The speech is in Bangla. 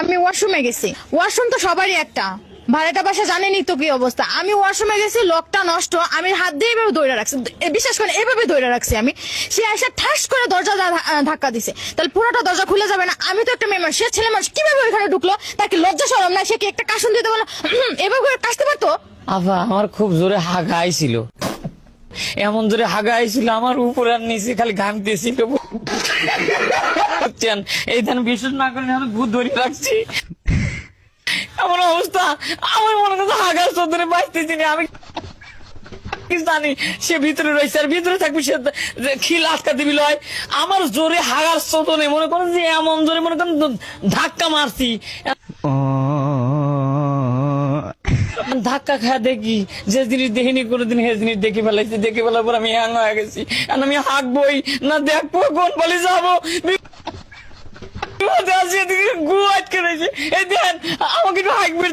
আমি ওয়াশরুমে গেছি, ওয়াশরুম তো সবারই একটা, ভাড়াটা বাসা জানেনি তো কি অবস্থা। আমি ওয়াশরুমে গেছি, লকটা নষ্ট, আমি হাত দিয়ে এভাবে ধরে রাখছি, বিশ্বাস করেন এভাবে ধরে রাখছি আমি। সে এসে ঠাস করে দরজা ধাক্কা দিছে, তাহলে পুরোটা দরজা খুলে যাবে না? আমি তো একটা মেয়ে মানুষ, সে ছেলে মানুষ কিভাবে ওইখানে ঢুকলো? তাকে লজ্জা শরম না? সে কি একটা কাশুন দিতে বলো এভাবে করে কাশতে পারতো? আবা আমার খুব জোরে হাগা আইছিল, এমন জোরে হাগা আইছিল আমার উপর আর নিচে খালি ঘামতেছিল। এই ধান বিশ্বাস না করেন আমি ভূত ধরে রাখছি, এমন অবস্থা আমার মনে করছে হাগার চোদরে বাঁচতেছি না। আমি কি জানি সে ভিতরে রয়েছে, আর ভিতরে থাকবে সে খিল আটকা দিবি লয়। আমার জোরে হাগার চোদনে মনে করেন যে এমন জোরে মনে করেন ধাক্কা মারছি, ধাক্কা খায় দেখি যে জিনিস দেখিনি কোনোদিন সে জিনিস দেখে ফেলাইছি। দেখে ফেলার পর আমি হ্যাং হয়ে গেছি, আমি হাঁকবই না দেখবো কোন বলে যাবো। গু আটকে রয়েছে, এই দেন আমাকে একটু হাঁকবে।